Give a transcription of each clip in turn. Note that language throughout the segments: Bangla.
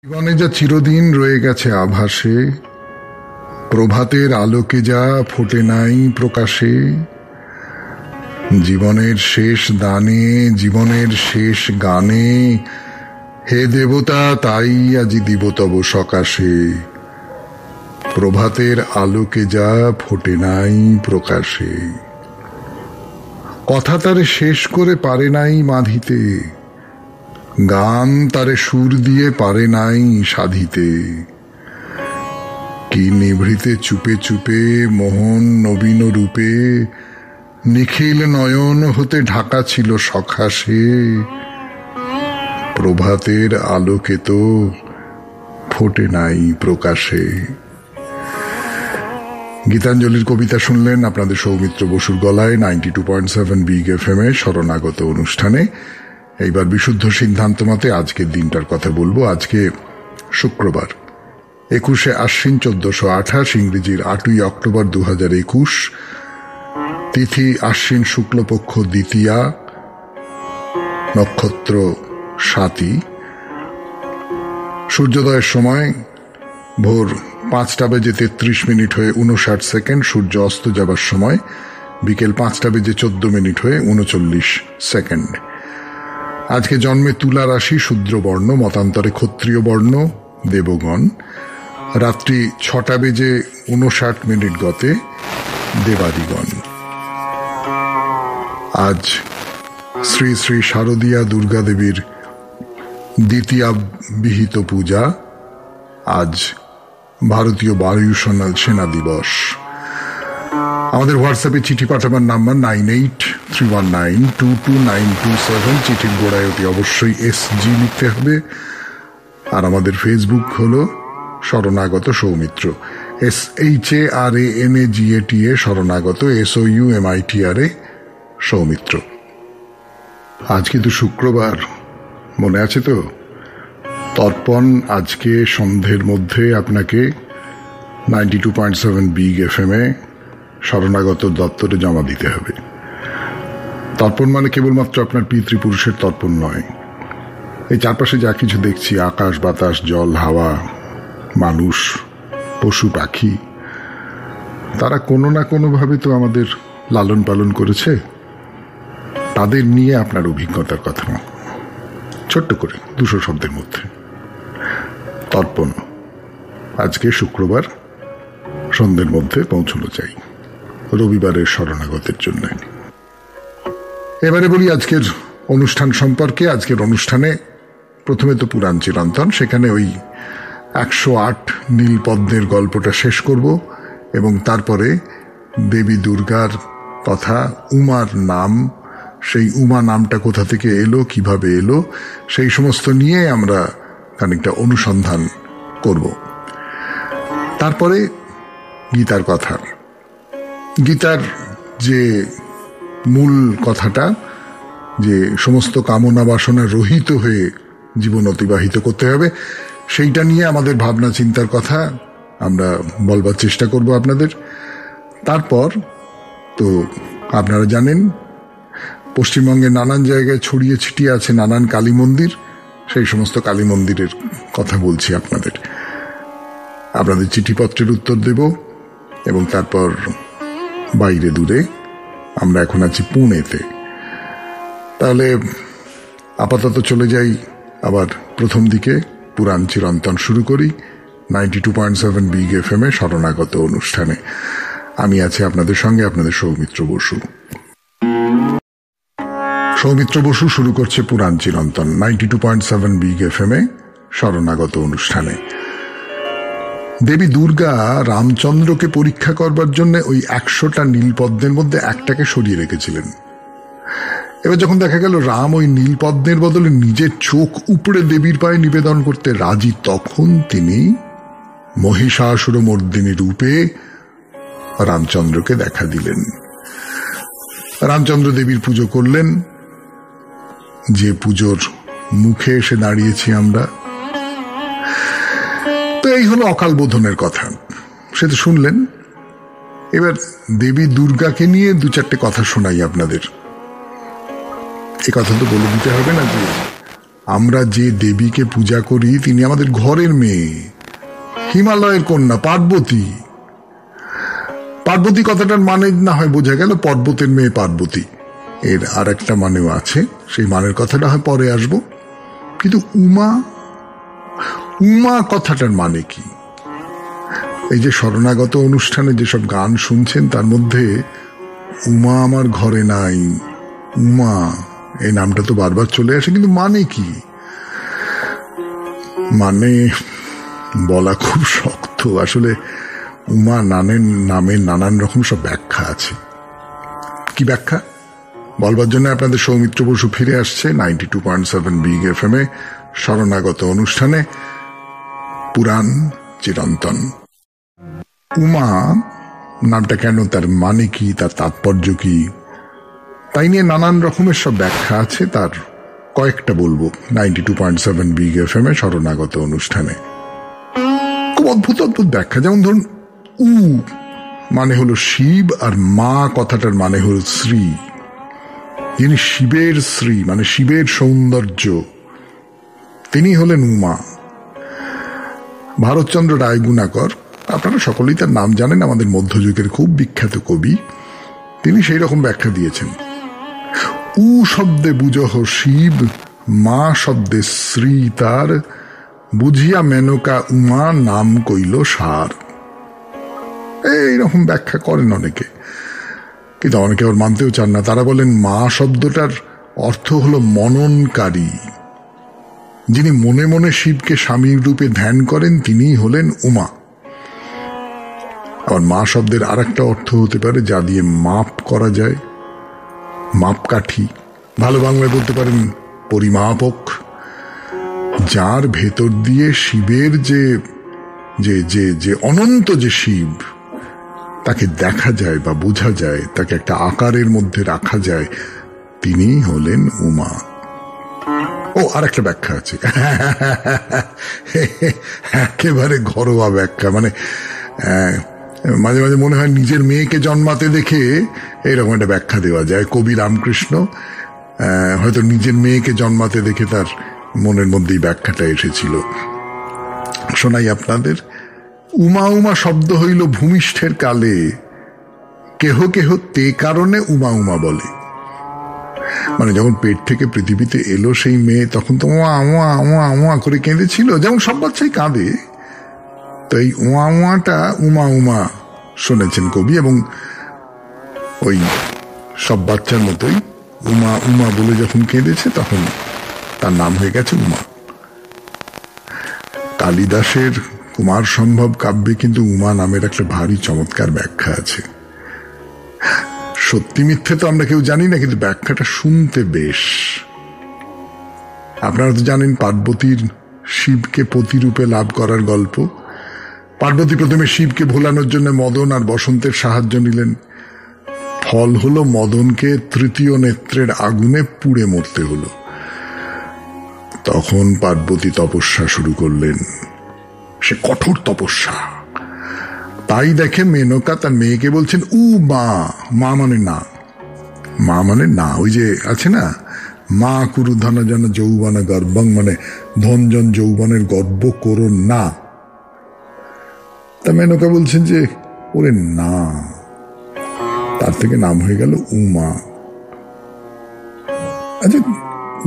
জীবনে যা চিরদিন রয়ে গেছে আভাসে, প্রভাতের আলোকে যা ফোটে নাই প্রকাশে, জীবনের শেষ দানে জীবনের শেষ গানে, হে দেবতা তাই আজি দিব তব সকাশে, প্রভাতের আলোকে যা ফোটে নাই প্রকাশে। কথা তারে শেষ করে পারে নাই বাঁধিতে, গান তারে সুর দিয়ে পারে নাই সাধিতে, কি নিভৃতে চুপে চুপে মোহন নবীন রূপে, নিখিল নয়ন হতে ঢাকা ছিল সখাসে, প্রভাতের আলোকে তো ফোটে নাই প্রকাশে। গীতাঞ্জলির কবিতা শুনলেন আপনাদের সৌমিত্র বসুর গলায় 92.7 বিগ FM এ শরণাগত অনুষ্ঠানে। এইবার বিশুদ্ধ সিদ্ধান্ত মতে আজকের দিনটার কথা বলবো। আজকে শুক্রবার 21শে আশ্বিন 1428, ইংরেজির 8ই অক্টোবর 2021, তিথি আশ্বিন শুক্লপক্ষ দ্বিতীয়া, নক্ষত্র স্বাতী, সূর্যোদয়ের সময় ভোর 5:33 হয়ে 59 সেকেন্ড, সূর্য অস্ত যাবার সময় বিকেল 5:14 হয়ে 39 সেকেন্ড। আজকে জন্মে তুলা রাশি, শূদ্র বর্ণ, মতান্তরে ক্ষত্রিয় বর্ণ, দেবগণ। রাত্রি 6:59 গতে দেবাদিগণ। আজ শ্রী শ্রী শারদীয়া দুর্গা দেবীর দ্বিতীয়া বিহিত পূজা। আজ ভারতীয় বায়ু সেনা দিবস। আমাদের হোয়াটসঅ্যাপে চিঠি পাঠাবার নাম্বার 9831922927। চিঠির গোড়ায় অতি অবশ্যই SG লিখতে হবে। আর আমাদের ফেসবুক হলো শরণাগত সৌমিত্র, SHARANAGATA শরণাগত, SOUMITRA সৌমিত্র। আজ কিন্তু শুক্রবার, মনে আছে তো? তর্পণ আজকে সন্ধ্যের মধ্যে আপনাকে 92.7 বিগ FM এ শরণাগত দপ্তরে জমা দিতে হবে। তর্পণ মানে কেবলমাত্র আপনার পিতৃপুরুষের তর্পণ নয়। এই চারপাশে যা কিছু দেখছি, আকাশ বাতাস জল হাওয়া, মানুষ পশু পাখি, তারা কোনো না কোনোভাবে তো আমাদের লালন পালন করেছে। তাদের নিয়ে আপনার অভিজ্ঞতার কথা ছোট্ট করে 200 শব্দের মধ্যে। তর্পণ আজকে শুক্রবার সন্ধ্যের মধ্যে পৌঁছানো চাই, রবিবারের শরণাগতের জন্য। এবারে বলি আজকের অনুষ্ঠান সম্পর্কে। আজকের অনুষ্ঠানে প্রথমে তো পুরাণ চিরন্তন, সেখানে ওই 108 নীলপদ্মের গল্পটা শেষ করব এবং তারপরে দেবী দুর্গার কথা, উমার নাম, সেই উমা নামটা কোথা থেকে এলো, কিভাবে এলো, সেই সমস্ত নিয়ে আমরা খানিকটা অনুসন্ধান করব। তারপরে গীতার কথা। গীতার যে মূল কথাটা, যে সমস্ত কামনা বাসনা রহিত হয়ে জীবন অতিবাহিত করতে হবে, সেইটা নিয়ে আমাদের ভাবনা চিন্তার কথা আমরা বলবার চেষ্টা করব আপনাদের। তারপর তো আপনারা জানেন পশ্চিমবঙ্গের নানান জায়গায় ছড়িয়ে ছিটিয়ে আছে নানান কালী মন্দির। সেই সমস্ত কালী মন্দিরের কথা বলছি আপনাদের। আপনাদের চিঠিপত্রের উত্তর দেব এবং তারপর বাইরে দূরে, আমরা এখন আছি পুনেতে। তাহলে আপাতত চলে যাই আবার প্রথম দিকে, পুরাণ চিরন্তন শুরু করি 92.7 বিগ FM এ শরণাগত অনুষ্ঠানে। আমি আছি আপনাদের সঙ্গে, আপনাদের সৌমিত্র বসু। সৌমিত্র বসু শুরু করছে পুরাণ চিরন্তন 92.7 বিগ FM এ শরণাগত অনুষ্ঠানে। দেবী দুর্গা রামচন্দ্রকে পরীক্ষা করবার জন্য ওই 100টা নীলপদ্মের মধ্যে একটাকে সরিয়ে রেখেছিলেন। এবার যখন দেখা গেল রাম ওই নীলপদ্মের বদলে নিজের চোখ উপড়ে দেবীর পায়ে নিবেদন করতে রাজি, তখন তিনি মহিষাসুরমর্দিনী রূপে রামচন্দ্রকে দেখা দিলেন। রামচন্দ্র দেবীর পুজো করলেন, যে পুজোর মুখে এসে দাঁড়িয়েছি আমরা। তো এই হলো অকাল বোধনের কথা, সে তো শুনলেন। এবার দেবী দুর্গাকে নিয়ে 2-4টে কথা শোনাই আপনাদের। এ কথা তো বলে দিতে হবে না যে আমরা যে দেবীকে পূজা করি তিনি আমাদের ঘরের মেয়ে, হিমালয়ের কন্যা পার্বতী। পার্বতী কথাটার মানে না হয় বোঝা গেল পর্বতের মেয়ে পার্বতী, এর আর একটা মানেও আছে, সেই মানের কথাটা হয় পরে আসবো। কিন্তু উমা, উমা কথাটার মানে কি? এই যে শরণাগত অনুষ্ঠানে যেসব গান শুনছেন তার মধ্যে উমা আমার ঘরে নাই, উমা এই নামটা তো বারবার চলে আসে, কিন্তু মানে কি? মানে বলা খুব শক্ত। আসলে উমা নামের নানান রকম সব ব্যাখ্যা আছে। কি ব্যাখ্যা বলবার জন্য আপনাদের সৌমিত্র বসু ফিরে আসছে 92.7 বিগ এফএম এ শরণাগত অনুষ্ঠানে পুরাণ চিরন্তন। উমা নামটা কেন, তার মানে কি, তার তাৎপর্য কি, তাই নিয়ে নানান রকমের সব ব্যাখ্যা আছে। তার কয়েকটা বলবো 92.7 বিগ এফএম এ শরণাগত অনুষ্ঠানে। খুব অদ্ভুত অদ্ভুত ব্যাখ্যা। যেমন ধরুন, উ মানে হলো শিব, আর মা কথাটার মানে হল শ্রী। যিনি শিবের শ্রী মানে শিবের সৌন্দর্য, তিনি হলেন উমা। ভারতচন্দ্র রায়গুণাকর, আপনারা সকলেই তার নাম জানেন, আমাদের মধ্যযুগের খুব বিখ্যাত কবি, তিনি সেই রকম ব্যাখ্যা দিয়েছেন। উ শব্দে বুঝহ শিব, মা শব্দে শ্রী তার, বুঝিয়া মেনকা উমা নাম কইল সার। এইরকম ব্যাখ্যা করেন অনেকে, কিন্তু অনেকে আবার মানতেও চান না। তারা বলেন মা শব্দটার অর্থ হলো মননকারী, যিনি মনে মনে শিবকে স্বামীর রূপে ধ্যান করেন তিনিই হলেন উমা। আবার মা শব্দের আর একটা অর্থ হতে পারে যা দিয়ে মাপ করা যায়, মাপকাঠি। ভালো বাংলায় বলতে পারেন পরিমাপক। যার ভেতর দিয়ে শিবের যে যে যে যে অনন্ত যে শিব তাকে দেখা যায় বা বোঝা যায়, তাকে একটা আকারের মধ্যে রাখা যায়, তিনি হলেন উমা। ও আর একটা ব্যাখ্যা আছে, একেবারে ঘরোয়া ব্যাখ্যা। মানে মাঝে মাঝে মনে হয় নিজের মেয়েকে জন্মাতে দেখে এইরকম একটা ব্যাখ্যা দেওয়া যায়। কবি রামকৃষ্ণ হয়তো নিজের মেয়েকে জন্মাতে দেখে তার মনের মধ্যেই ব্যাখ্যাটা এসেছিল। শোনাই আপনাদের। উমা উমা শব্দ হইল ভূমিষ্ঠের কালে, কেহ কেহ তে কারণে উমা উমা বলে। মানে যখন পেট থেকে পৃথিবীতে এলো সেই মেয়ে, তখন তো ওয়া ওয়া ওয়া ওয়া করে কেঁদেছিল, যেমন সব বাচ্চাই কাঁদে। তো এই ওয়া ওয়াটা উমা উমা শুনেছেন কবি, এবং ওই সব বাচ্চার মতোই উমা উমা বলে যখন কেঁদেছে তখন তার নাম হয়ে গেছে উমা। কালিদাসের কুমার সম্ভব কাব্যে কিন্তু উমা নামের একটা ভারী চমৎকার ব্যাখ্যা আছে। সত্যি মিথ্যে তো আমরা কেউ জানি না, কিন্তু ব্যাখ্যাটা শুনতে বেশ। আপনারা তো জানেন পার্বতীর শিবকে পতিরূপে লাভ করার গল্প। পার্বতী প্রথমে শিবকে ভোলানোর জন্য মদন আর বসন্তের সাহায্য নিলেন। ফল হলো মদনকে তৃতীয় নেত্রের আগুনে পুড়ে মরতে হলো। তখন পার্বতী তপস্যা শুরু করলেন, সে কঠোর তপস্যা। তাই দেখে মেনকা তার মেয়েকে বলছেন উ মা। মা মানে না, মা মানে না, ওই যে আছে না, মা কুরু ধন জন যৌবন গর্ভং, মানে ধনজন যৌবনের গর্ব করো না। তা মেনকা বলছেন যে ওরে না, তার থেকে নাম হয়ে গেল উমা। আচ্ছা,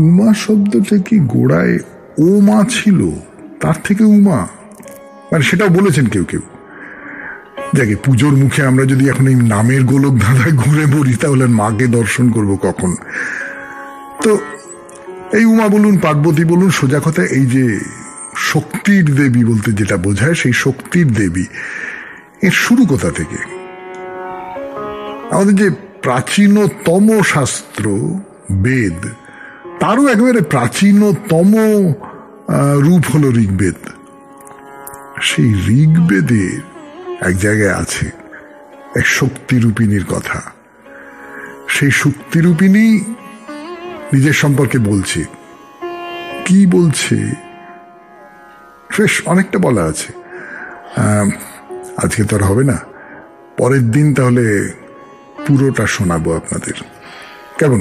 উমা শব্দটা কি গোড়ায় ও মা ছিল, তার থেকে উমা, মানে সেটাও বলেছেন কেউ কেউ। দেখে পুজোর মুখে আমরা যদি এখন এই নামের গোলক ধাঁধায় ঘুরে মরি তাহলে মাকে দর্শন করব কখন? তো এই উমা বলুন, পার্বতী বলুন, সোজা কথা এই যে শক্তির দেবী বলতে যেটা বোঝায়, সেই শক্তির দেবী এর শুরু কোথা থেকে? আমাদের যে প্রাচীনতম শাস্ত্র বেদ, তারও একেবারে প্রাচীনতম রূপ হলো ঋগ্বেদ। সেই ঋগ্বেদে এক জায়গায় আছে এক শক্তিরূপিণীর কথা। সেই শক্তিরূপিণী নিজের সম্পর্কে বলছে। কি বলছে বেশ অনেকটা বলা আছে, আজকে তো আর হবে না, পরের দিন তাহলে পুরোটা শোনাবো আপনাদের, কেমন?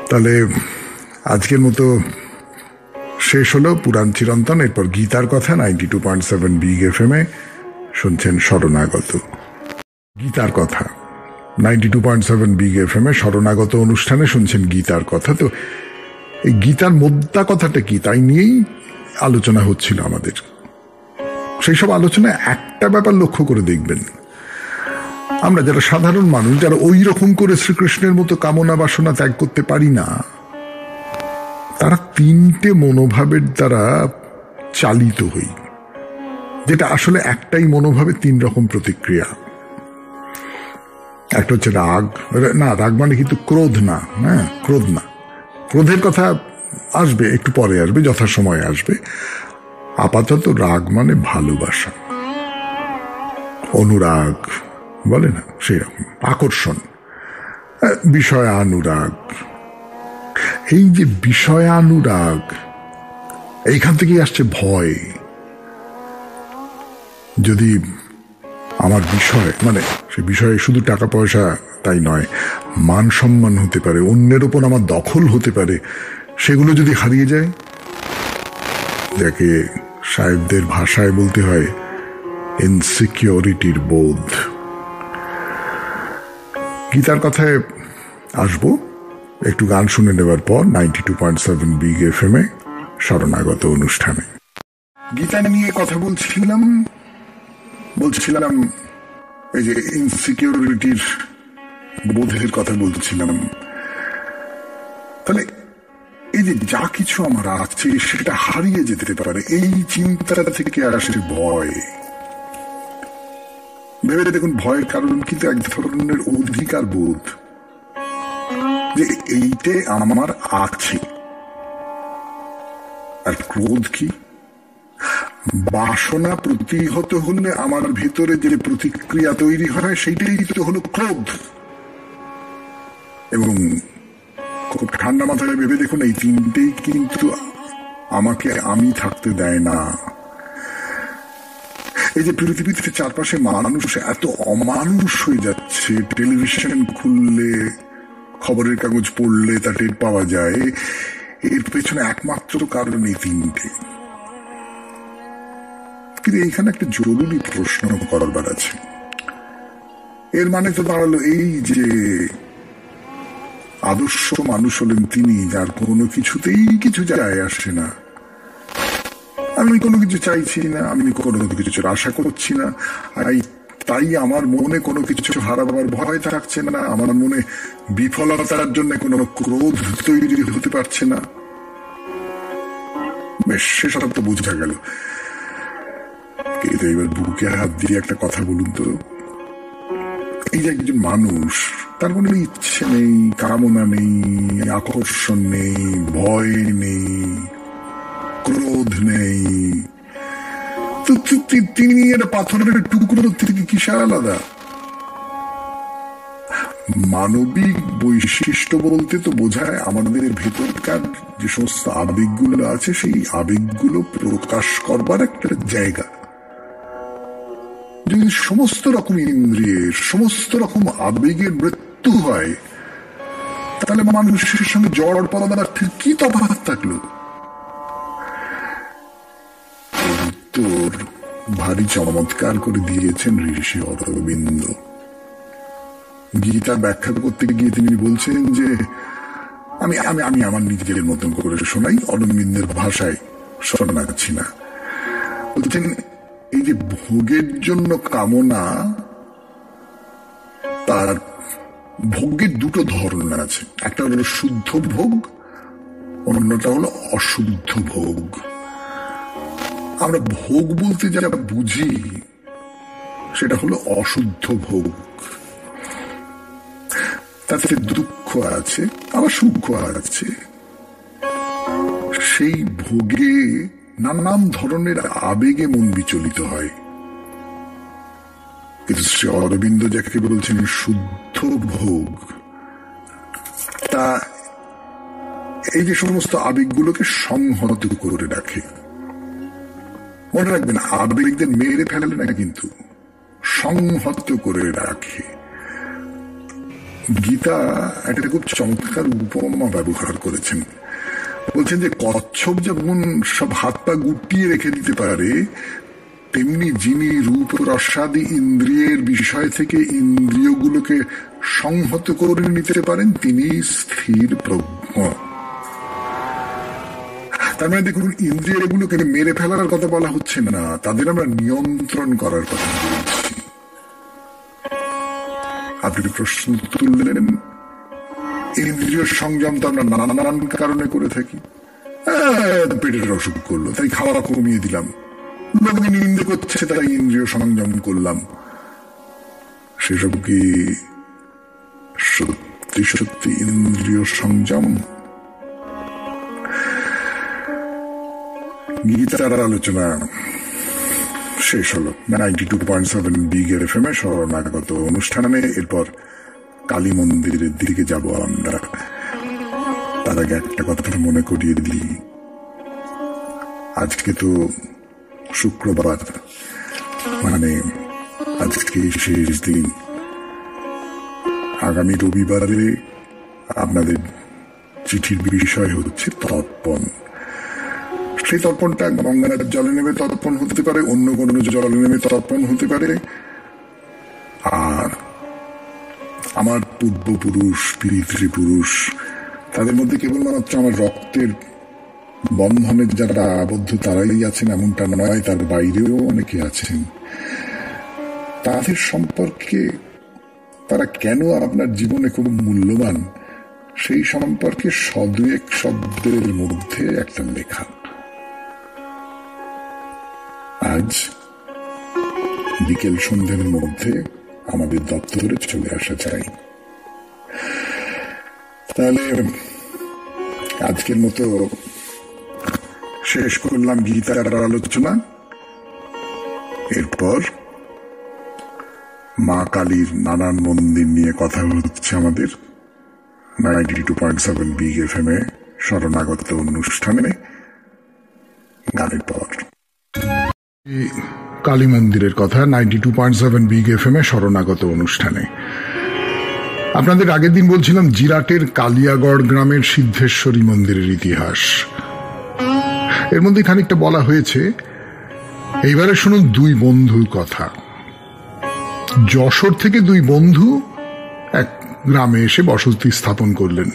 তাহলে আজকের মতো শেষ হলো পুরাণ চিরন্তন। এরপর গীতার কথা 92.7 বিগ FM এ শুনছেন শরণাগত। গীতার কথা 92.7 বিগ FM এ শরণাগত অনুষ্ঠানে শুনছেন গীতার কথা। তো এই গীতার মোদ্দা কথাটা কি তাই নিয়েই আলোচনা হচ্ছিল আমাদের। সেই সব আলোচনায় একটা ব্যাপার লক্ষ্য করে দেখবেন, আমরা যারা সাধারণ মানুষ, যারা ওই রকম করে শ্রীকৃষ্ণের মতো কামনা বাসনা ত্যাগ করতে পারি না, তারা তিনটে মনোভাবের দ্বারা চালিত হই, যেটা আসলে একটাই মনোভাবে তিন রকম প্রতিক্রিয়া। একটা হচ্ছে রাগ, না রাগ মানে কিন্তু ক্রোধ না, হ্যাঁ ক্রোধ না, ক্রোধের কথা আসবে একটু পরে, আসবে যথাসময়ে আসবে। আপাতত রাগ মানে ভালোবাসা, অনুরাগ বলে না সেই রকম, আকর্ষণ, বিষয়ানুরাগ। এই যে বিষয়ানুরাগ, এইখান থেকেই আসছে ভয়। যদি আমার বিষয় মানে সে বিষয়ে শুধু টাকা পয়সা তাই নয়, মান সম্মান হতে পারে, অন্যের ওপর আমার দখল হতে পারে, সেগুলো যদি হারিয়ে যায়, যাকে সাহেবদের ভাষায় বলতে হয় ইনসিকিউরিটির বোধ। গীতার কথায় আসবো একটু গান শুনে নেবার পর 92.7 বিগ FM এ শরণাগত অনুষ্ঠানে। গীতা নিয়ে কথা বলছিলাম এই যে ইনসিকিউরিটির বোধের কথা বলছিলাম। তাহলে এই যে যা কিছু আমার আছে সেটা হারিয়ে যেতে পারে, এই চিন্তা থেকে আসে ভয়। ভেবে দেখুন, ভয়ের কারণ কিন্তু এক ধরনের অধিকার বোধ, যে এইটে আমার আছে। আর ক্রোধ কি? বাসনা প্রতিহত হলে আমার ভেতরে যে প্রতিক্রিয়া তৈরি হয় সেইটাই তো হলো ক্রোধ। এবং খুব ঠান্ডা মাথায় ভেবে দেখুন, এই তিনটেই কিন্তু আমাকে আমি থাকতে দেয় না। এই যে পৃথিবীতে চারপাশে মানুষ এত অমানুষ হয়ে যাচ্ছে, টেলিভিশন খুললে, খবরের কাগজ পড়লে তা টের পাওয়া যায়, এর পেছনে একমাত্র কারণ এই তিনটে। কিন্তু এইখানে একটা জরুরি প্রশ্ন করবার আছে। এর মানে তো দাঁড়ালো এই যে আদর্শ মানুষ হলেন তিনি যার কোনো কিছুতেই কিছু যায় আসে না। আমি কোনো কিছু চাইছি না, আমি কোনো কিছুর আশা করছি না, তাই আমার মনে কোনো কিছু হারাবার ভয় থাকছে না, আমার মনে বিফলতার জন্য কোনো ক্রোধ তৈরি হতে পারছে না। বেশ, সেসব তো বোঝা গেল। কিন্তু এবার বুকে হাত দিয়ে একটা কথা বলুন তো, এই যে একজন মানুষ, তার কোনো ইচ্ছে নেই, কামনা নেই, আকর্ষণ নেই, ভয় নেই, ক্রোধ নেই, তো তিনি একটা পাথরের টুকরো থেকে কিসে আলাদা? মানবিক বৈশিষ্ট্য বলতে তো বোঝায় আমাদের ভেতরকার যে সমস্ত আবেগগুলো আছে, সেই আবেগগুলো প্রকাশ করবার একটা জায়গা। যদি সমস্ত রকম ইন্দ্রিয়ের, সমস্ত রকম আবেগের মৃত্যু হয়, তাহলে মানুষের সঙ্গে জড় পদার্থের কি তফাৎ থাকলো? উত্তর ভারী চমৎকার করে দিয়েছেন ঋষি অরবিন্দ। গীতা ব্যাখ্যা করতে গিয়ে তিনি বলছেন যে আমি আমি আমি আমার নিজের মতন করে শোনাই, অরবিন্দের ভাষায় শোনাচ্ছি না। বলছেন এই যে ভোগের জন্য কামনা, তার ভোগের দুটো ধরন আছে। একটা হলো শুদ্ধ ভোগ, অন্যটা হলো অশুদ্ধ ভোগ। আমরা ভোগ বলতে যারা বুঝি সেটা হলো অশুদ্ধ ভোগ। তাতে দুঃখ আছে, আবার সুখ আছে। সেই ভোগে নানান ধরনের আবেগে মন বিচলিত হয়। কিন্তু শ্রী অরবিন্দ যাকে বলছেন শুদ্ধ ভোগ, তা এই যে সমস্ত আবেগগুলোকে সংহত করে রাখে। মনে রাখবেন, আবেগদের মেরে ফেলে না, কিন্তু সংহত করে রাখে। গীতা একটা খুব চমৎকার উপমা ব্যবহার করেছেন। বলছেন যে কচ্ছপ যেমন সব হাত পা গুটিয়ে রেখে দিতে পারে, তেমনি যিনি রূপ রসাদি ইন্দ্রিয়ের বিষয় থেকে ইন্দ্রিয়গুলোকে সংহত করে নিতে পারেন তিনি স্থির প্রজ্ঞ। তার মানে দেখুন, ইন্দ্রিয় এগুলোকে মেরে ফেলার কথা বলা হচ্ছে না, তাদের আমরা নিয়ন্ত্রণ করার কথা বলছি। আপনি প্রশ্ন তুললেন, ইন্দ্রিয় সংযম তো আমরা নানান কারণে করে থাকি। পেটের অসুখ করলো তাই খাওয়া কমিয়ে দিলাম, লোকে নিন্দে করছে তাই ইন্দ্রিয় সংযম করলাম। সেসব কি সত্যি সত্যি ইন্দ্রিয় সংযম? গীতার আলোচনা শেষ হলো 92.7 বিগ এফএম এ শরণাগত অনুষ্ঠানে। এরপর কালী মন্দিরের দিকে যাব আমরা। তার আগে একটা কথা মনে করিয়ে দিই, আজকে তো শুক্রবার, মানে আজকে শেষ দিন। আগামী রবিবারে আপনাদের চিঠির বিষয় হচ্ছে তর্পণ। সেই তর্পণটা গঙ্গার জলে নেমে তর্পণ হতে পারে, অন্য কোনো জলে নেমে তর্পণ হতে পারে। আর আমার পূর্বপুরুষ, পিতৃপুরুষ, তাদের মধ্যে কেবলমাত্র আমার রক্তের বন্ধনে যারা আবদ্ধ তারাই আছেন এমনটা নয়, তার বাইরেও অনেকে আছেন। তাদের সম্পর্কে তারা কেন আপনার জীবনে খুব মূল্যবান, সেই সম্পর্কে এক শব্দের মধ্যে একটা লেখা। আজ বিকেল সন্ধ্যের মধ্যে আমাদের দপ্তরে চলে আসা চাই। তাহলে আজকের মতো শেষ করলাম গীতার আলোচনা। এরপর মা কালীর নানান মন্দির নিয়ে কথা হচ্ছে আমাদের 92.7 বিগ এফএম এ শরণাগত অনুষ্ঠানে। গানের পর কালী মন্দিরের কথা 92.7 বিগ এফএম এ শরণাগত অনুষ্ঠানে। আপনাদের আগের দিন বলছিলাম জিরাটের কালিয়াগড় গ্রামের সিদ্ধেশ্বরী মন্দিরের ইতিহাস। এর মধ্যে খানিকটা বলা হয়েছে। এইবারে শুনুন দুই বন্ধুর কথা। যশোর থেকে দুই বন্ধু এক গ্রামে এসে বসতি স্থাপন করলেন।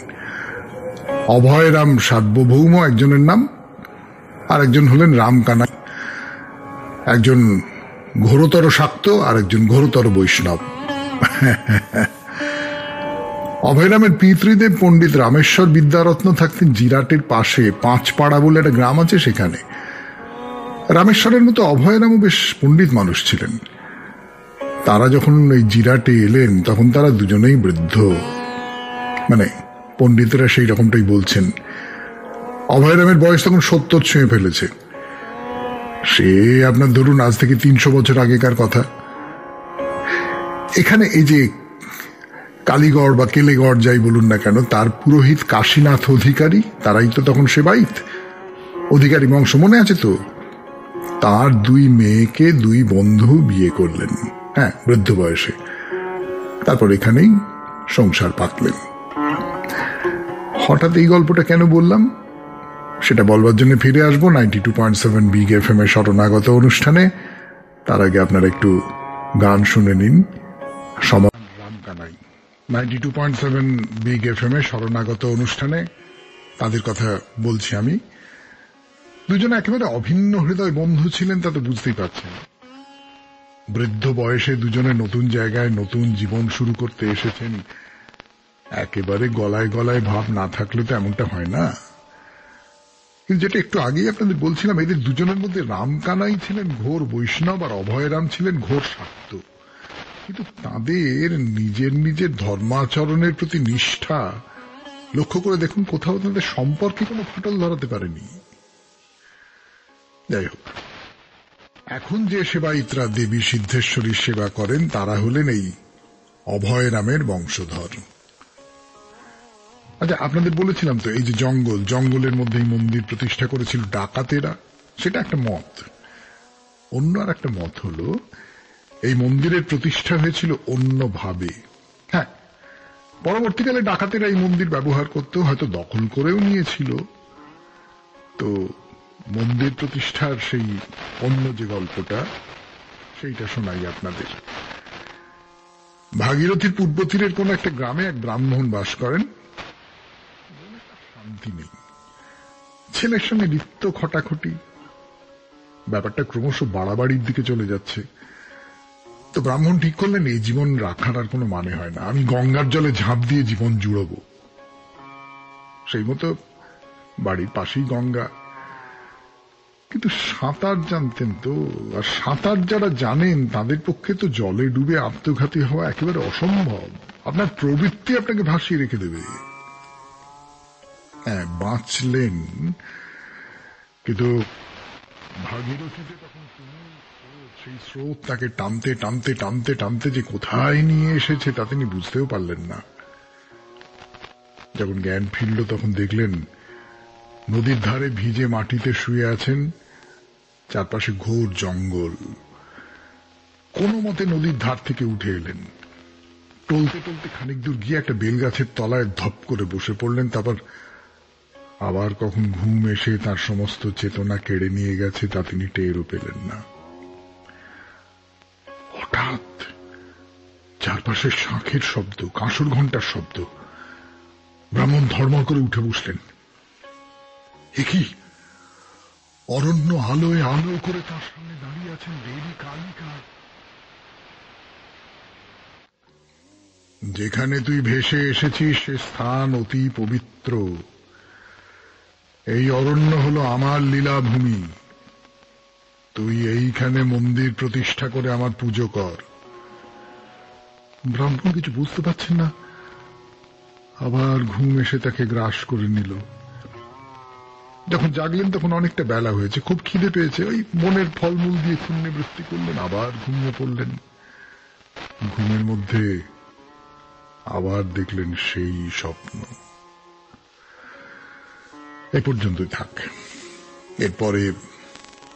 অভয়রাম সার্বভৌম একজনের নাম, আর একজন হলেন রামকানাই। একজন ঘোরতর শাক্ত আর একজন ঘোরতর বৈষ্ণব। অভয়রামের পিতৃদেব পণ্ডিত রামেশ্বর বিদ্যারত্ন থাকতেন জিরাটের পাশে পাঁচপাড়া বলে একটা গ্রাম আছে সেখানে। রামেশ্বরের মতো অভয়রামও বেশ পণ্ডিত মানুষ ছিলেন। তারা যখন এই জিরাটে এলেন তখন তারা দুজনেই বৃদ্ধ, মানে পণ্ডিতরা সেই রকমটাই বলছেন। অভয়রামের বয়স তখন 70 ছুঁয়ে ফেলেছে। সে আপনার ধরুন আজ থেকে 300 বছর আগেকার কথা। এখানে এই যে কালীগড় বা কেলেগড় যাই বলুন না কেন, তার পুরোহিত কাশীনাথ অধিকারী, তারাই তো তখন সেবাইত। অধিকারী বংশ মনে আছে তো? তার দুই মেয়েকে দুই বন্ধু বিয়ে করলেন, হ্যাঁ, বৃদ্ধ বয়সে। তারপর এখানেই সংসার পাতলেন। হঠাৎ এই গল্পটা কেন বললাম সেটা বলবার জন্য ফিরে আসবো 92.7 বিগ এফএম এর শরণাগত অনুষ্ঠানে। তার আগে আপনারা একটু গান শুনে নিন। সমান রামকানাই 92.7 বিগ এফএম এর শরণাগত অনুষ্ঠানে তাদের কথা বলছি আমি। দুজনে একেবারে অভিন্ন হৃদয় বন্ধু ছিলেন, তা তো বুঝতেই পারছেন। বৃদ্ধ বয়সে দুজনে নতুন জায়গায় নতুন জীবন শুরু করতে এসেছেন। একেবারে গলায় গলায় ভাব না থাকলে তো এমনটা হয় না। কিন্তু যেটা একটু আগেই আপনাদের বলছিলাম, এদের দুজনের মধ্যে রামকানাই ছিলেন ঘোর বৈষ্ণব আর অভয়রাম ছিলেন ঘোর শাক্ত। কিন্তু তাদের নিজের নিজের ধর্মাচরণের প্রতি নিষ্ঠা লক্ষ্য করে দেখুন, কোথাও তাদের সম্পর্কে কোনো ফাটল ধরাতে পারেনি। যাই হোক, এখন যে সেবায়িতরা দেবী সিদ্ধেশ্বরীর সেবা করেন তারা হলেন এই অভয়রামের বংশধর। আচ্ছা, আপনাদের বলেছিলাম তো এই যে জঙ্গলের মধ্যে এই মন্দির প্রতিষ্ঠা করেছিল ডাকাতেরা, সেটা একটা মত। অন্য আর একটা মত হলো এই মন্দিরের প্রতিষ্ঠা হয়েছিল অন্যভাবে। হ্যাঁ, পরবর্তীকালে ডাকাতেরা এই মন্দির ব্যবহার করতে হয়তো দখল করেও নিয়েছিল, তো মন্দির প্রতিষ্ঠার সেই অন্য যে গল্পটা সেইটা শোনাই আপনাদের। ভাগীরথীর পূর্ব তীরের কোন একটা গ্রামে এক ব্রাহ্মণ বাস করেন। শান্তি নেই, ছেলের সঙ্গে নিত্য খটাখটি, ব্যাপারটা ক্রমশ বাড়াবাড়ির দিকে চলে যাচ্ছে। তো ব্রাহ্মণ ঠিক করলেন এই জীবন রাখার আর কোনো মানে হয় না, আমি গঙ্গার জলে ঝাঁপ দিয়ে জীবন জুড়ব। সেই মতো বাড়ির পাশেই গঙ্গা, কিন্তু সাঁতার জানতেন তো, আর সাঁতার যারা জানেন তাদের পক্ষে তো জলে ডুবে আত্মঘাতী হওয়া একেবারে অসম্ভব। আপনার প্রবৃত্তি আপনাকে ভাসিয়ে রেখে দেবে। হ্যাঁ, বাঁচলেন, কিন্তু ভাগীরথীতে তখন সেই স্রোত তাকে টানতে টানতে টানতে টানতে যে কোথায় নিয়ে এসেছে তা তিনি বুঝতেও পারলেন না। যখন জ্ঞান ফিরল তখন দেখলেন নদীর ধারে ভিজে মাটিতে শুয়ে আছেন, চারপাশে ঘোর জঙ্গল। কোনো মতে নদীর ধার থেকে উঠে এলেন, টলতে টলতে খানিক দূর গিয়ে একটা বেলগাছের তলায় ধপ করে বসে পড়লেন। তারপর আবার কখন ঘুম এসে তার সমস্ত চেতনা কেড়ে নিয়ে গেছে তা তিনি টেরও পেলেন না। হঠাৎ চারপাশে শাঁখের শব্দ, কাঁসর ঘণ্টার শব্দ। ব্রাহ্মণ ধর্মর করে উঠে বসলেন। এ কি? অরণ্য আলোয় আলো করে তার সামনে দাঁড়িয়ে আছেন দেবী কালিকা। যেখানে তুই ভেসে এসেছিস সে স্থান অতি পবিত্র। এই অরণ্য হলো আমার লীলাভূমি। তুই এইখানে মন্দির প্রতিষ্ঠা করে আমার পুজো কর। ব্রাহ্মণ কিছু বুঝতে পারছেন না, আবার ঘুম এসে তাকে গ্রাস করে নিল। যখন জাগলেন তখন অনেকটা বেলা হয়েছে, খুব খিদে পেয়েছে। ওই মনের ফলমূল দিয়ে পুণ্যবৃত্তি করলেন, আবার ঘুমিয়ে পড়লেন। ঘুমের মধ্যে আবার দেখলেন সেই স্বপ্ন। এ পর্যন্তই থাক। এরপরে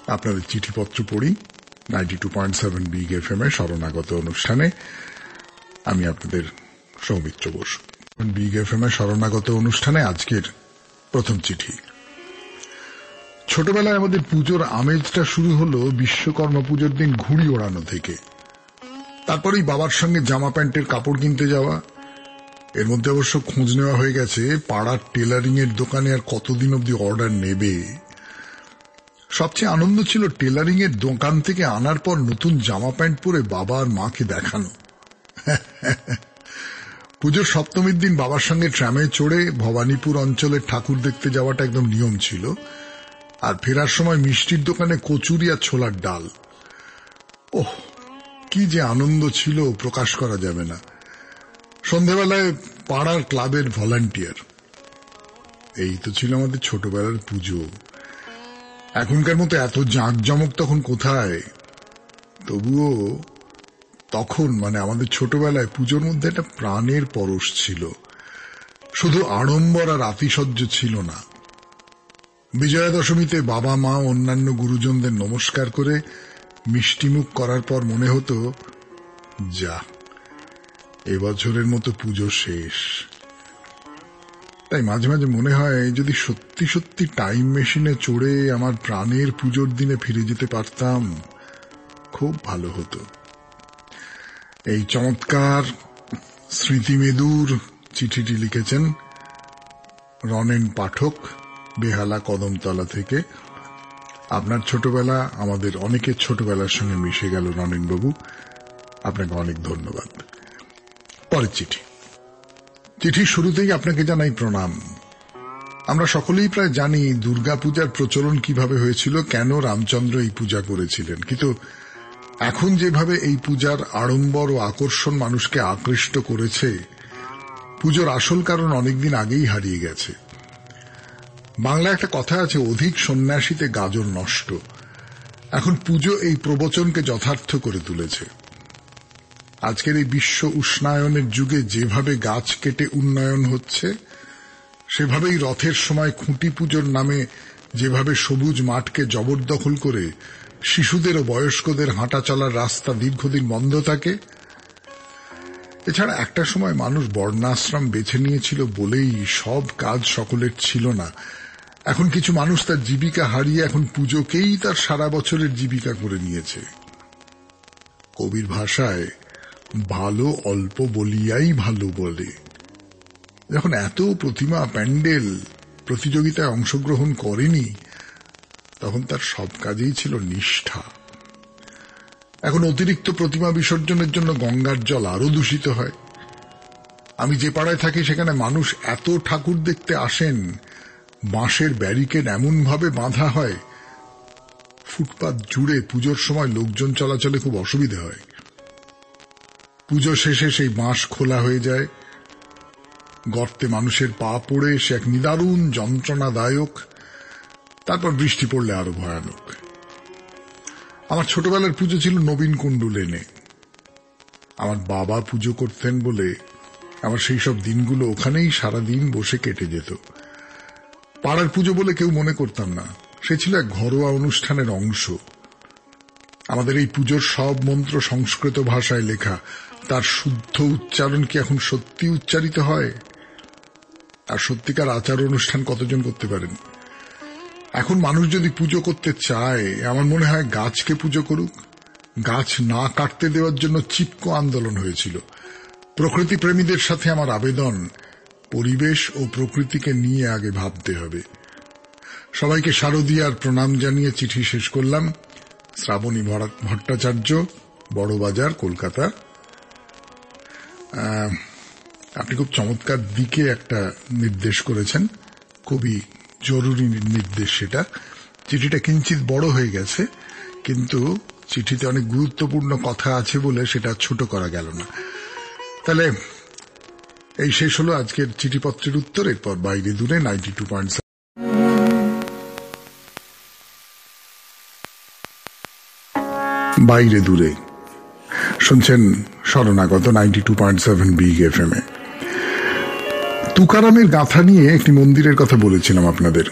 আপনাদের চিঠিপত্র পড়ি 92.7 বিগ এফএম এর শরণাগত অনুষ্ঠানে। আমি আপনাদের সৌমিত্র বসু। বিগ এফএম এর শরণাগত অনুষ্ঠানে আজকের প্রথম চিঠি। ছোটবেলায় আমাদের পুজোর আমেজটা শুরু হলো বিশ্বকর্মা পুজোর দিন ঘুড়ি ওড়ানো থেকে। তারপরেই বাবার সঙ্গে জামা প্যান্টের কাপড় কিনতে যাওয়া। এর মধ্যে অবশ্য খোঁজ নেওয়া হয়ে গেছে পাড়ার টেলারিং এর দোকানে আর কতদিন অব্দি অর্ডার নেবে। সবচেয়ে আনন্দ ছিল টেলারিং এর দোকান থেকে আনার পর নতুন জামা প্যান্ট পরে বাবা আর মাকে দেখানো। পুজোর সপ্তমীর দিন বাবার সঙ্গে ট্রামে চড়ে ভবানীপুর অঞ্চলের ঠাকুর দেখতে যাওয়াটা একদম নিয়ম ছিল। আর ফেরার সময় মিষ্টির দোকানে কচুরি আর ছোলার ডাল। ওহ, কি যে আনন্দ ছিল, প্রকাশ করা যাবে না। সন্ধেবেলায় পাড়ার ক্লাবের ভলান্টিয়ার। এই তো ছিল আমাদের ছোটবেলার পুজো। এখনকার মতো এত জাঁকজমক তখন কোথায়। তবুও তখন মানে আমাদের ছোটবেলায় পুজোর মধ্যে একটা প্রাণের পরশ ছিল। শুধু আড়ম্বর আর আতিশয্য ছিল না। বিজয়া দশমীতে বাবা মা অন্যান্য গুরুজনদের নমস্কার করে মিষ্টিমুখ করার পর মনে হতো, যা, এবছরের মতো পুজো শেষ। তাই মাঝে মাঝে মনে হয় যদি সত্যি সত্যি টাইম মেশিনে চড়ে আমার প্রাণের পুজোর দিনে ফিরে যেতে পারতাম, খুব ভালো হতো। এই চমৎকার স্মৃতিমেদুর চিঠিটি লিখেছেন রনেন পাঠক, বেহালা কদমতলা থেকে। আপনার ছোটবেলা আমাদের অনেকের ছোটবেলার সঙ্গে মিশে গেল রনেন বাবু, আপনাকে অনেক ধন্যবাদ। পরের চিঠি। চিঠির শুরুতেই আপনাকে জানাই প্রণাম। আমরা সকলেই প্রায় জানি দুর্গাপূজার প্রচলন কিভাবে হয়েছিল, কেন রামচন্দ্র এই পূজা করেছিলেন। কিন্তু এখন যেভাবে এই পূজার আড়ম্বর ও আকর্ষণ মানুষকে আকৃষ্ট করেছে, পুজোর আসল কারণ অনেকদিন আগেই হারিয়ে গেছে। বাংলায় একটা কথা আছে, অধিক সন্ন্যাসীতে গাজর নষ্ট। এখন পুজো এই প্রবচনকে যথার্থ করে তুলেছে। আজকের এই বিশ্ব উষ্ণায়নের যুগে যেভাবে গাছ কেটে উন্নয়ন হচ্ছে, সেভাবেই রথের সময় খুঁটি পুজোর নামে যেভাবে সবুজ মাঠকে জবরদখল করে শিশুদের ও বয়স্কদের হাঁটা চলার রাস্তা দীর্ঘদিন বন্ধ থাকে। এছাড়া একটা সময় মানুষ বর্ণাশ্রম বেছে নিয়েছিল বলেই সব কাজ সকলের ছিল না। এখন কিছু মানুষ তার জীবিকা হারিয়ে এখন পুজোকেই তার সারা বছরের জীবিকা করে নিয়েছে। কবির ভাষায় ভালো অল্প বলিয়াই ভালো বলে। যখন এত প্রতিমা প্যান্ডেল প্রতিযোগিতায় অংশগ্রহণ করেনি, তখন তার সব কাজেই ছিল নিষ্ঠা। এখন অতিরিক্ত প্রতিমা বিসর্জনের জন্য গঙ্গার জল আরো দূষিত হয়। আমি যে পাড়ায় থাকি সেখানে মানুষ এত ঠাকুর দেখতে আসেন, বাঁশের ব্যারিকেড এমন ভাবে বাঁধা হয়, ফুটপাত জুড়ে পুজোর সময় লোকজন চলাচলে খুব অসুবিধা হয়। পুজো শেষে সেই বাঁশ খোলা হয়ে যায়, গর্তে মানুষের পা পড়ে সে এক নিদারুণ যন্ত্রণাদায়ক। তারপর বৃষ্টি পড়লে আরো ভয়ানক। আমার ছোটবেলার পুজো ছিল নবীন কুণ্ডু লেনে। আমার বাবা পুজো করতেন বলে আমার সেই সব দিনগুলো ওখানেই সারাদিন বসে কেটে যেত। পাড়ার পুজো বলে কেউ মনে করতাম না, সে ছিল এক ঘরোয়া অনুষ্ঠানের অংশ। আমাদের এই পুজোর সব মন্ত্র সংস্কৃত ভাষায় লেখা। তার শুদ্ধ উচ্চারণ কি এখন সত্যি উচ্চারিত হয়? আর সত্যিকার আচার অনুষ্ঠান কতজন করতে পারেন? এখন মানুষ যদি পুজো করতে চায়, আমার মনে হয় গাছকে পুজো করুক। গাছ না কাটতে দেওয়ার জন্য চিপকো আন্দোলন হয়েছিল। প্রকৃতি প্রেমীদের সাথে আমার আবেদন, পরিবেশ ও প্রকৃতিকে নিয়ে আগে ভাবতে হবে। সবাইকে শারদীয়ার প্রণাম জানিয়ে চিঠি শেষ করলাম। শ্রাবণী ভট্টাচার্য, বড়বাজার, কলকাতা। আপনি খুব চমৎকার দিকে একটা নির্দেশ করেছেন, খুবই জরুরি নির্দেশ সেটা। চিঠিটা কিঞ্চিত বড় হয়ে গেছে, কিন্তু চিঠিতে অনেক গুরুত্বপূর্ণ কথা আছে বলে সেটা ছোট করা গেল না। তাহলে এই শেষ হলো আজকের চিঠিপত্রের উত্তর। এরপর বাইরে দূরে 92.7 বাইরে দূরে শুনছেন শরণাগত 92.7 বিগ এফএম এ। তুকারামের গাথা নিয়ে একটি মন্দিরের কথা বলেছিলাম আপনাদের।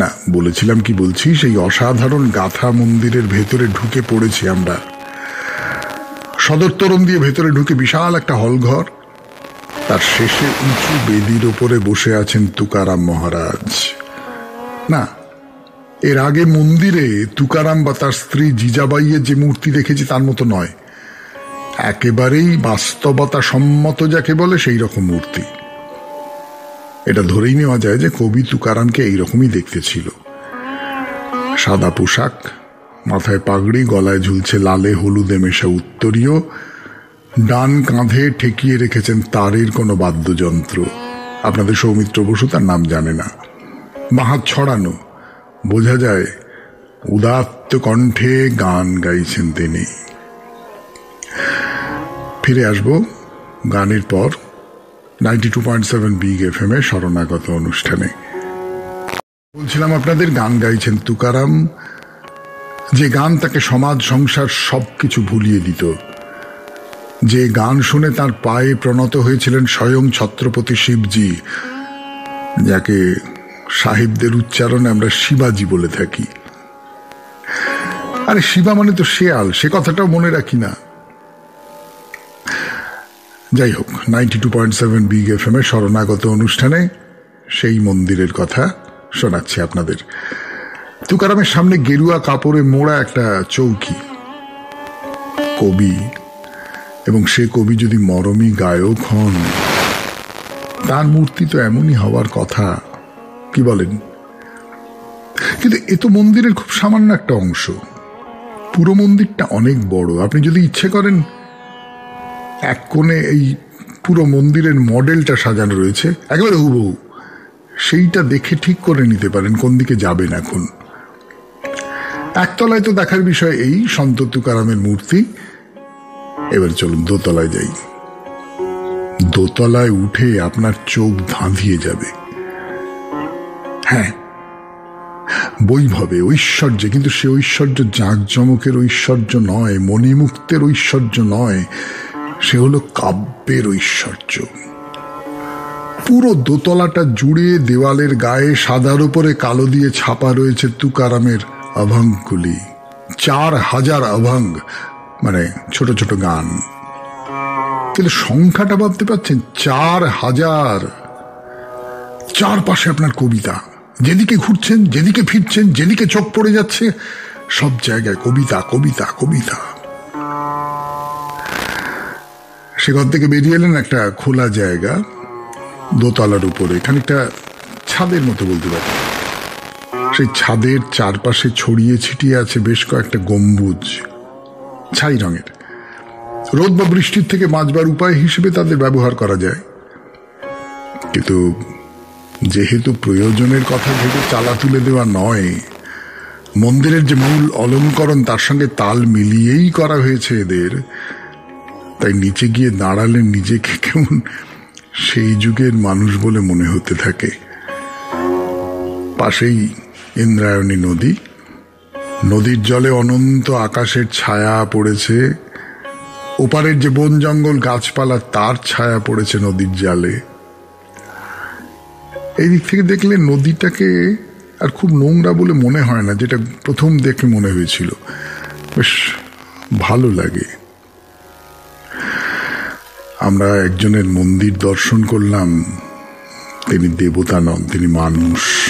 না, বলেছিলাম কি বলছি, সেই অসাধারণ গাথা মন্দিরের ভেতরে ঢুকে পড়েছি আমরা। সদর তোরণ দিয়ে ভেতরে ঢুকে বিশাল একটা হলঘর, তার শেষে উঁচু বেদির ওপরে বসে আছেন তুকারাম মহারাজ। না, এর আগে মন্দিরে তুকারাম বা তার স্ত্রী জিজাবাইয়ের যে মূর্তি দেখেছি তার মতো নয়, একেবারেই বাস্তবতা সম্মত যাকে বলে সেই রকম মূর্তি। এটা ধরেই নেওয়া যায় যে কবি তুকারামকে এইরকমই দেখতে ছিল। সাদা পোশাক, মাথায় পাগড়ি, গলায় ঝুলছে লালে হলুদে মেশা উত্তরীয়, ডান কাঁধে ঠেকিয়ে রেখেছেন তারের কোনো বাদ্যযন্ত্র। আপনাদের সৌমিত্র বসু তার নাম জানে না। বাহাত ছড়ানো, বোঝা যায় উদাত্ত কণ্ঠে গান গাইছেন তিনি। ফিরে আসবো গানের পর 92.7 বিগ এফএম এ শরণাগত অনুষ্ঠানে। বলছিলাম আপনাদের গান গাইছেন তুকারাম, যে গান তাকে সমাজ সংসার সবকিছু ভুলিয়ে দিত, যে গান শুনে তার পায়ে প্রণত হয়েছিলেন স্বয়ং ছত্রপতি শিবজি, যাকে সাহেবদের উচ্চারণে আমরা শিবাজি বলে থাকি। আরে শিবা মানে তো শেয়াল, সে কথাটাও মনে রাখি না। যাই হোক, 92.7 বিগ এফএম এর শরণাগত অনুষ্ঠানে সেই মন্দিরের কথা শোনাচ্ছি আপনাদের। তুকারামের সামনে গেরুয়া কাপড়ে মোড়া একটা চৌকি। কবি, এবং সে কবি যদি মরমী গায়ক হন, তার মূর্তি তো এমনই হওয়ার কথা, কি বলেন? কিন্তু এ তো মন্দিরের খুব সামান্য একটা অংশ। পুরো মন্দিরটা অনেক বড়। আপনি যদি ইচ্ছে করেন, এক কোণে এই পুরো মন্দিরের মডেলটা সাজানো রয়েছে একেবারে হুবহু, সেইটা দেখে ঠিক করে নিতে পারেন কোন দিকে যাবেন। এখন একতলায় তো দেখার বিষয় এই সন্ত তুকারামের মূর্তি। এবার চলুন দোতলায় যাই। দোতলায় উঠে আপনার চোখ ধাঁধিয়ে যাবে। হ্যাঁ, বৈভবে, ঐশ্বর্যে, কিন্তু সে ঐশ্বর্য জাঁকজমকের ঐশ্বর্য নয়, মণিমুক্তের ঐশ্বর্য নয়, সে হলো কাব্যের ঐশ্বর্য। পুরো দোতলাটা জুড়ে দেওয়ালের গায়ে সাদার উপরে কালো দিয়ে ছাপা রয়েছে তুকারামের অভঙ্গগুলি। 4000 অভঙ্গ, মানে ছোট ছোট গান। কিন্তু সংখ্যাটা ভাবতে পারছেন? 4000। চারপাশে আপনার কবিতা, যেদিকে ঘুরছেন, যেদিকে ফিরছেন, যেদিকে চোখ পড়ে যাচ্ছে, সব জায়গায় কবিতা কবিতা কবিতা। সে ঘর থেকে বেরিয়ে এলেন একটা খোলা জায়গা, দোতলার উপরে, খানিকটা ছাদের মতো বলতে পারি। সেই ছাদের চারপাশে ছড়িয়ে ছিটিয়ে আছে বেশ কয়েকটা গম্বুজ, ছাই রঙের। রোদ বা বৃষ্টির থেকে বাঁচবার উপায় হিসেবে তাদের ব্যবহার করা যায়, কিন্তু যেহেতু প্রয়োজনের কথা ভেবে চালা তুলে দেওয়া নয়, মন্দিরের যে মূল অলঙ্করণ তার সঙ্গে তাল মিলিয়েই করা হয়েছে এদের, তাই নিচে গিয়ে দাঁড়ালে নিজেকে কেমন সেই যুগের মানুষ বলে মনে হতে থাকে। পাশেই ইন্দ্রায়ণী নদী, নদীর জলে অনন্ত আকাশের ছায়া পড়েছে, ওপারের যে বন জঙ্গল গাছপালা তার ছায়া পড়েছে নদীর জালে। এই দিক থেকে দেখলে নদীটাকে আর খুব নোংরা বলে মনে হয় না, যেটা প্রথম দেখে মনে হয়েছিল। বেশ ভালো লাগে। আমরা একজনের মন্দির দর্শন করলাম, তিনি দেবতা নন, তিনি মানুষ।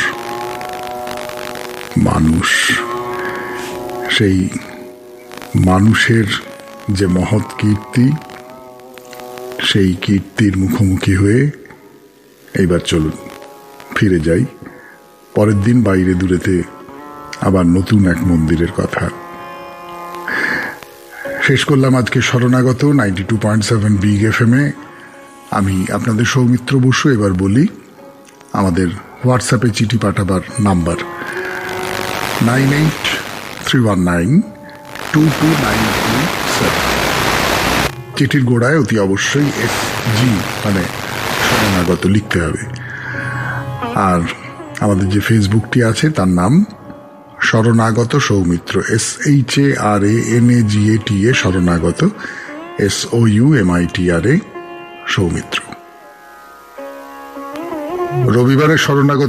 মানুষ, সেই মানুষের যে মহৎ কীর্তি, সেই কীর্তির মুখোমুখি হয়ে এইবার চলুন ফিরে যাই। পরের দিন বাইরে দূরেতে আবার নতুন এক মন্দিরের কথা। শেষ করলাম আজকে শরণাগত 92.7 বিগ FM-এ। আমি আপনাদের সৌমিত্র বসু। এবার বলি আমাদের হোয়াটসঅ্যাপে চিঠি পাঠাবার নাম্বার 9831922927। চিঠির গোড়ায় অতি অবশ্যই SG মানে শরণাগত লিখতে হবে। আর আমাদের যে ফেসবুকটি আছে তার নাম শরণাগত সৌমিত্র, SHARANAGATA শরণাগত, SOUMITRA সৌমিত্র। রবিবারের শরণাগত